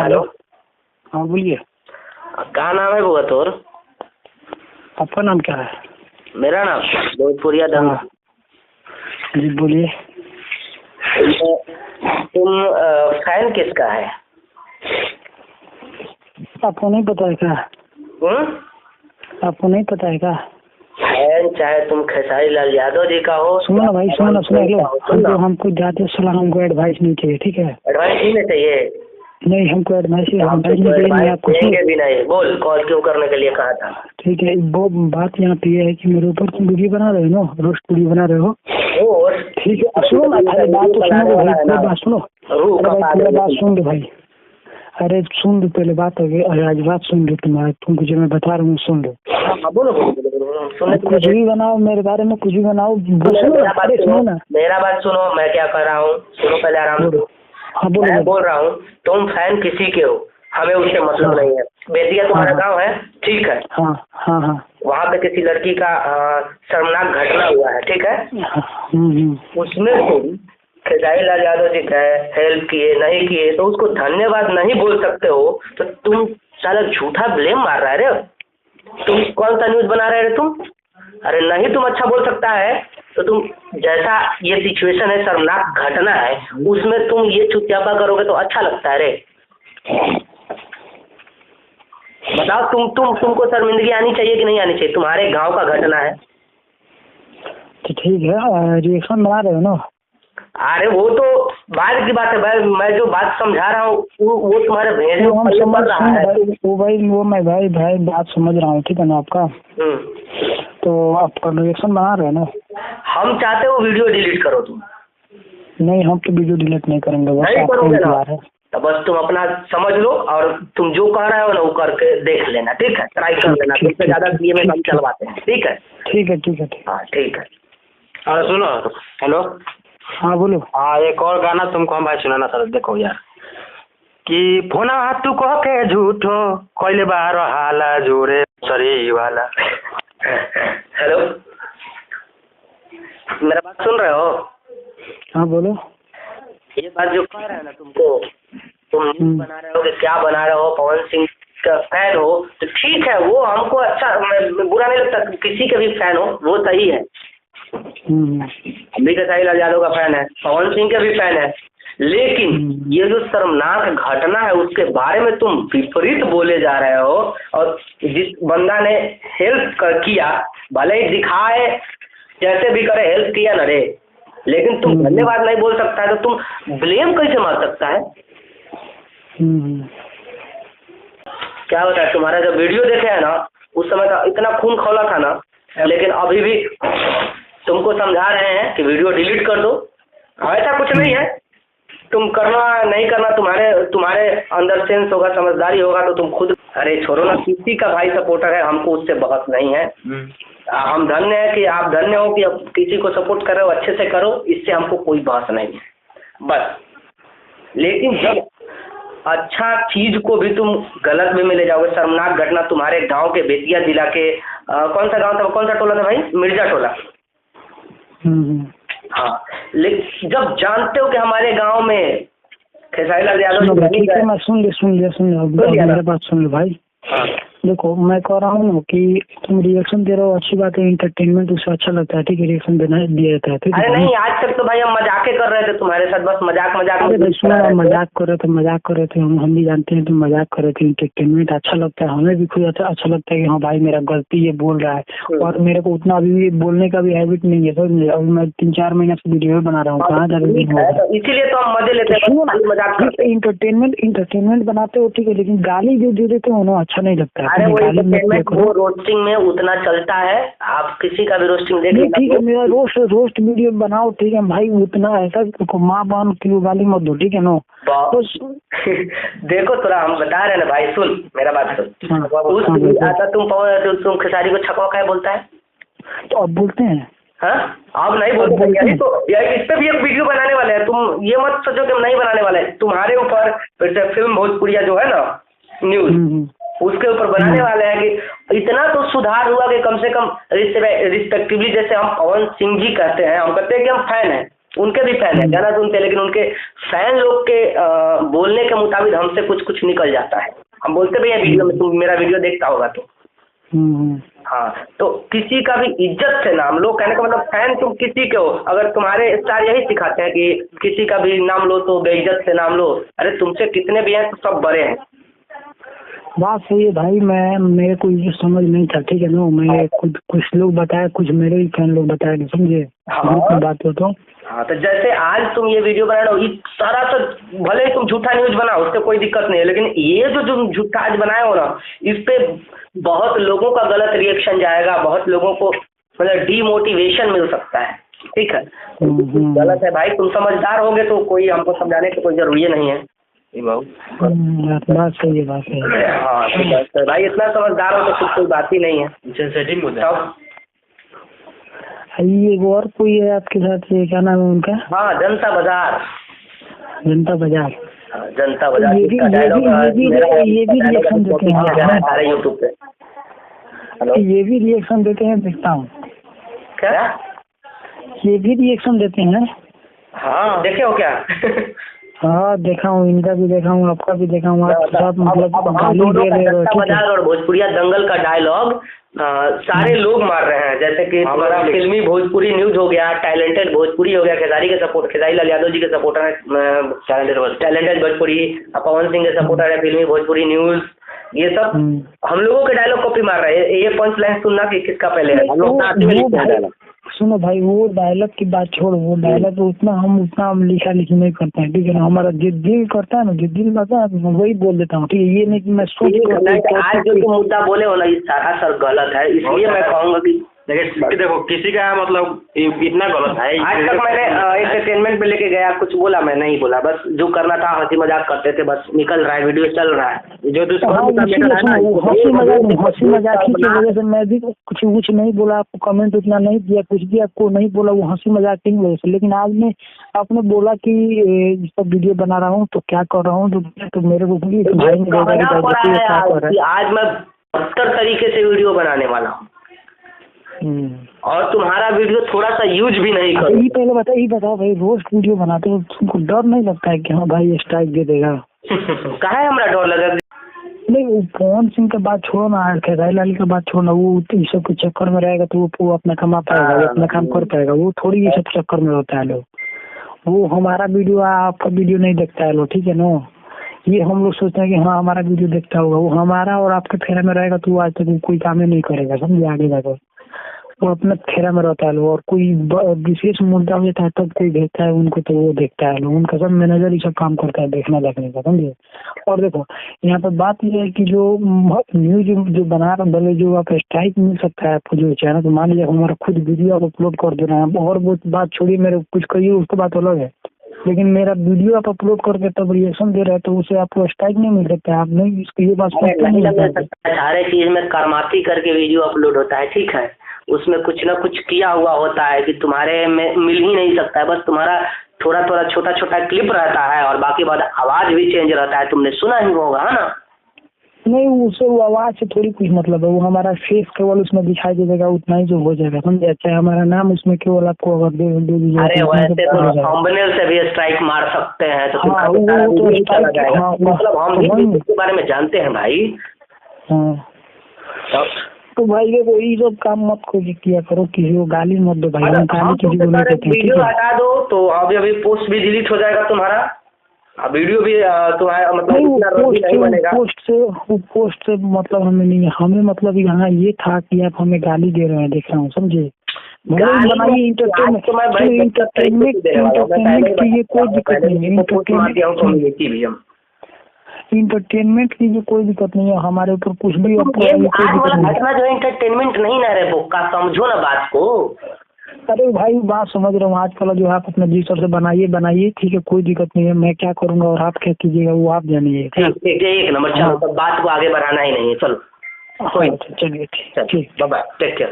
Hello. हाँ बोलिए। क्या नाम है बुआ तोर? आपका नाम क्या है? मेरा नाम भोजपुरिया दंग। हाँ जी बोलिए। तुम फैन किसका है? आपको नहीं पता है क्या? आपको नहीं पता है क्या? फैन चाहे तुम खेसारी लाल यादव जी का हो। सुनो ना भाई, सुनो ना, सुनो। हमको जाते सलाह, हमको एडवाइस नहीं चाहिए, ठीक है? एडवाइस नहीं चाहिए? नहीं, हमको एडवाइस नहीं आपको देंगे भी नहीं। बोल, कॉल क्यों करने के लिए कहा था? ठीक है, वो बात यहाँ पे ये है कि मेरे ऊपर तुम वीडियो बना रहे हो ना, रोस्ट वीडियो बना रहे हो। ठीक है, सुनो ना, अरे बात तो सुनो भाई, पूरी बात सुनो। पूरी बात सुन लो भाई। अरे सुन लो, पहले बात हो गई। अरे आज बात सुन लो, तुमको जो मैं बता रहा हूँ सुन लो। बोलो। कुछ भी बनाओ, मेरे बारे में कुछ भी बनाओ। सुनो ना, मेरा बात सुनो, मैं क्या कर रहा हूँ सुनो पहले आराम से। हाँ बोलो। मैं बोल रहा हूँ तुम फैन किसी के हो, हमें उससे मतलब नहीं है। बेतिया तुम्हारा गाँव है, ठीक है? हाँ हाँ हाँ। वहाँ पे किसी लड़की का शर्मनाक घटना हुआ है, ठीक है? उसमें तुम खेसारी लाल यादव जी का हेल्प किए नहीं किए तो उसको धन्यवाद नहीं बोल सकते हो, तो तुम साला झूठा ब्लेम मार रहा है रे। तुम कौन सा न्यूज़ बना रहे थे तुम? अरे नहीं तुम अच्छा बोल सकता है तो तुम जैसा ये सिचुएशन है, शर्मनाक घटना है, उसमें तुम ये चुपचापा करोगे तो अच्छा लगता है रे? बताओ तुमको शर्मिंदगी आनी चाहिए कि नहीं आनी चाहिए? तुम्हारे गांव का घटना है। तो ठीक है, रिएक्शन बना रहे हो ना? अरे वो तो बाद की बात है भाई, मैं जो बात समझा रहा हूँ वो तुम्हारे भेजे वो हम समझ रहा है। वो मैं भाई बात समझ रहा हूँ, ठीक है ना आपका? तो आप रिएक्शन बना रहे हो ना? हम चाहते हो वीडियो डिलीट करो तुम। नहीं, हम तो वीडियो डिलीट नहीं करेंगे, बस आपको इंतजार है। तो बस तुम अपना समझ लो और तुम जो कह रहे हो ना वो करके देख लेना, ठीक है? ट्राई कर लेना, तुमसे ज्यादा दिए में हम चलवाते हैं, ठीक है? ठीक है ठीक है ठीक। हाँ ठीक है। हाँ सुनो। हेलो। हाँ बोलो। हाँ एक और गाना तुमको हम भाई सुनाना सर। देखो यार कि फोना तू कह के झूठो कोइले बाहर हाला जोरे सरी वाला। हेलो, मेरा बात सुन रहे हो? हाँ बोलो। ये बात जो कह रहे हैं ना तुमको, तुम बना रहे हो कि क्या बना रहे हो, पवन सिंह का फैन हो तो ठीक है, वो हमको अच्छा बुरा नहीं लगता। किसी के भी फैन हो वो सही है। हम भी खेसारी लाल यादव का फैन है, पवन सिंह के भी फैन है, लेकिन ये जो शर्मनाक घटना है उसके बारे में तुम विपरीत बोले जा रहे हो। और जिस बंदा ने हेल्प किया, भले ही दिखाए जैसे भी करे, हेल्प किया ना रे, लेकिन तुम धन्यवाद नहीं बोल सकता है तो तुम ब्लेम कैसे मार सकता है? क्या होता है, तुम्हारा जब वीडियो देखे है ना उस समय का इतना खून खौला था ना, लेकिन अभी भी तुमको समझा रहे हैं कि वीडियो डिलीट कर दो। ऐसा कुछ नहीं है, तुम करना नहीं करना तुम्हारे अंदर सेंस होगा, समझदारी होगा तो तुम खुद। अरे छोड़ो ना, किसी का भाई सपोर्टर है, हमको उससे बहस नहीं है। हम धन्य है कि आप धन्य हो कि अब किसी को सपोर्ट कर रहे हो, अच्छे से करो, इससे हमको कोई बहस नहीं है बस। लेकिन जब अच्छा चीज को भी तुम गलत वे में ले जाओगे, शर्मनाक घटना तुम्हारे गांव के बेतिया जिला के कौन सा गांव था, कौन सा टोला था भाई? मिर्जा टोला। हाँ, लेकिन जब जानते हो कि हमारे गांव में खेसारी लाल यादव, ठीक है मैं सुन लिया मेरा बात सुन लो भाई। हाँ देखो मैं कह रहा हूँ ना कि तुम रिएक्शन दे रहे हो, अच्छी बात है, इंटरटेनमेंट उससे अच्छा लगता है, ठीक है? रिएक्शन दिया जाता है, ठीक है? अरे नहीं, आज तक तो भाई हम मजाक कर रहे थे तुम्हारे साथ, बस मजाक मजाक कर रहे थे। हम भी जानते हैं तुम मजाक कर रहे थे। इंटरटेनमेंट अच्छा लगता है, हमें भी खुद अच्छा लगता है कि हाँ भाई मेरा गलती ये बोल रहा है। और मेरे को उतना अभी भी बोलने का भी हैबिट नहीं है, समझ? अभी मैं 3-4 महीने से वीडियो बना रहा हूँ, कहाँ जाकर इसीलिए तो हम मजे लेते हैं। इंटरटेनमेंट बनाते हो ठीक है, लेकिन गाली जो दे देते हो ना अच्छा नहीं लगता है। वो रोस्टिंग में उतना चलता है, आप किसी का भी रोस्टिंग देख लीजिए। ठीक है, मेरा रोस्ट वीडियो बनाओ, ठीक है भाई? उतना ऐसा माँ बहन की गाली मत दो, ठीक है ना? देखो थोड़ा हम बता रहे हैं ना भाई, सुन मेरा बात सुन। तुम खेसारी को छकवा क्या बोलता है? तो अब बोलते हैं। हाँ अब नहीं बोलते तो इस पे भी एक वीडियो बनाने वाले हैं, तुम ये मत सोचो कि हम नहीं बनाने वाले हैं। तुम्हारे ऊपर फिल्म भोजपुरिया जो है ना न्यूज, उसके ऊपर बनाने वाले हैं कि इतना तो सुधार हुआ कि कम से कम रिस्पेक्टिवली, जैसे हम पवन सिंह जी कहते हैं, हम कहते हैं कि हम फैन हैं, उनके भी फैन है, गाना सुनते हैं, लेकिन उनके फैन लोग के बोलने के मुताबिक हमसे कुछ कुछ निकल जाता है। हम बोलते भी हैं वीडियो में, तुम मेरा वीडियो देखता होगा तो। हाँ, तो किसी का भी इज्जत से नाम लो, कहने का मतलब फैन तुम किसी के हो। अगर तुम्हारे स्टार यही सिखाते हैं कि किसी का भी नाम लो तो बेइज्जत से नाम लो, अरे तुमसे कितने भी हैं तो सब बड़े हैं। बात सही है भाई, मेरे को ये समझ नहीं था, ठीक है ना। मैं कुछ लोग बताए, कुछ मेरे ही फैन लोग बताए, समझे। हाँ बात हो तो हाँ, तो जैसे आज तुम ये वीडियो बना रहे हो, इस सारा तो भले ही तुम झूठा न्यूज बनाओ, उससे कोई दिक्कत नहीं है, लेकिन ये जो तुम झूठा आज बनाए हो ना, इस पे बहुत लोगों का गलत रिएक्शन जाएगा, बहुत लोगों को मतलब डीमोटिवेशन मिल सकता है, ठीक है। गलत है भाई, तुम समझदार होगे तो कोई हमको समझाने की कोई जरूरी नहीं है। बात सही है, बात सही है। हाँ तो भाई इतना समझदार हो तो कुछ कोई बात ही नहीं है। सेटिंग हो जाए। ये और कोई है आपके साथ, ये क्या नाम है उनका? हाँ, जनता बाजार। जनता बाजार, जनता बाजार। ये भी रिएक्शन देते हैं यूट्यूब पे। ये भी रिएक्शन देते हैं, देखता हूँ। क्या? ये भी रिएक्शन देते हैं? हाँ, देखे हो क्या? हाँ देखा हूँ, इनका भी देखा हूँ, आपका भी देखा हूँ। आप सब मतलब गाली दे रहे हो। जनता बाजार और भोजपुरिया दंगल का डायलॉग सारे लोग मार रहे हैं, जैसे कि हमारा फिल्मी भोजपुरी न्यूज हो गया, टैलेंटेड भोजपुरी हो गया, खेसारी लाल यादव जी के सपोर्टर है टैलेंटेड भोजपुरी, पवन सिंह के सपोर्टर है फिल्मी भोजपुरी न्यूज, ये सब हम लोगों के डायलॉग कॉपी मार रहे हैं। ये पंच लाइन सुनना कि किसका पहले है, हम लोग। सुनो भाई, वो डायलॉग की बात छोड़ो, वो डायलॉग उतना हम लिखा लिखी नहीं करते हैं, ठीक है ना। हमारा जिस दिल करता है ना, जिस दिल करता है वही बोल देता हूँ, ठीक है। ये नहीं कि मैं सोच आज जो तुम मुद्दा बोले हो ना, ये सारा सर गलत है, इसलिए मैं कहूँगा कि देखो किसी का मतलब इतना गलत है। आज तक मैंने एंटरटेनमेंट में लेके गया, कुछ बोला मैं नहीं बोला, बस जो करना था हंसी मजाक करते थे, बस निकल रहा है, वीडियो चल रहा है। जो हंसी मजाक की वजह से मैं भी कुछ नहीं बोला, आपको कमेंट उतना नहीं दिया, कुछ भी आपको नहीं बोला, वो हंसी मजाक की वजह से। लेकिन आज में आपने बोला कि सब वीडियो बना रहा हूँ तो क्या कर रहा हूँ, तो मेरे को आज मैं 72 तरीके से वीडियो बनाने वाला हूँ, और तुम्हारा वीडियो थोड़ा सा यूज भी नहीं करो। ये पहले बताओ भाई, रोज वीडियो बनाते हो, तुमको डर नहीं लगता है कि हाँ भाई स्ट्राइक दे देगा? कहाँ है हमारा डर लगा? नहीं, वो पवन सिंह का बात छोड़ो ना, खेसारी लाल का बात छोड़ो ना, वो इस सब के चक्कर में रहेगा तो वो अपना कमा पाएगा, वो अपना काम कर पाएगा, वो थोड़ी ये सब चक्कर में होता है लोग। वो हमारा वीडियो आपका वीडियो नहीं देखता है लोग, ठीक है ना। ये हम लोग सोचते हैं कि हाँ हमारा वीडियो देखता होगा, वो हमारा और आपके फेरा में रहेगा तो वो आज तक कोई काम ही नहीं करेगा, समझे। आगे जाकर वो अपना फेरा में रहता है लोग, और कोई विशेष मुद्दा होता है तब कोई देखता है उनको, तो वो देखता है लोग, उनका सब मैनेजर ही सब काम करता है देखने का, समझे। और देखो यहाँ पर बात ये है कि जो न्यूज जो बना रहे भले जो आप स्ट्राइक मिल सकता है आपको जो चैनल, तो मान लीजिए हमारा खुद वीडियो आप अपलोड कर दे रहे हैं, और वो बात छोड़िए, मेरे कुछ कहिए उसको बात अलग है, लेकिन मेरा वीडियो आप अपलोड करके तब रिएक्शन दे रहे हैं तो उसे आपको स्ट्राइक नहीं मिल सकता है। आप नहीं इसको ये बात सारे चीज में कर्माती करके वीडियो अपलोड होता है, ठीक है, उसमें कुछ ना कुछ किया हुआ होता है कि तुम्हारे में मिल ही नहीं सकता है, बस तुम्हारा थोड़ा थोड़ा छोटा छोटा क्लिप रहता है और बाकी बाद आवाज भी चेंज रहता है, तुमने सुना ही होगा, है ना। नहीं, उससे वो आवाज से थोड़ी कुछ मतलब है, वो हमारा फेस केवल उसमें दिखाई दे देगा, उतना ही जो हो जाएगा, समझे। अच्छा हमारा नाम उसमें केवल आपको अगर दे दीजिए। अरे वैसे तो थंबनेल से भी स्ट्राइक मार सकते हैं, तो मतलब हम इसके बारे में जानते हैं भाई। तो भाई देखो ये सब काम मत किया करो, किसी को गाली मत दो भाई, वीडियो हटा दो तो अभी पोस्ट भी डिलीट हो जाएगा तुम्हारा, वीडियो भी तुम्हारा मतलब पोस्ट से मतलब हमें नहीं है, हमें मतलब यहाँ ये था कि आप हमें गाली दे रहे हैं, देख रहा हूँ, समझे। बनाइए इंटरटेनमेंट की ये कोई दिक्कत नहीं है, इंटरटेनमेंट की जो कोई दिक्कत नहीं है, हमारे ऊपर कुछ भी घटना जो एंटरटेनमेंट नहीं ना रे बोका, समझो ना बात को। अरे भाई बात समझ रहा हूँ, आजकल जो आप अपने जी सर से बनाइए, ठीक है, कोई दिक्कत नहीं है, मैं क्या करूँगा और आप क्या कीजिएगा वो आप जानिए। एक नंबर, चलो बात को आगे बढ़ाना ही नहीं है, चलो चलिए ठीक, बाय बाय, टेक केयर।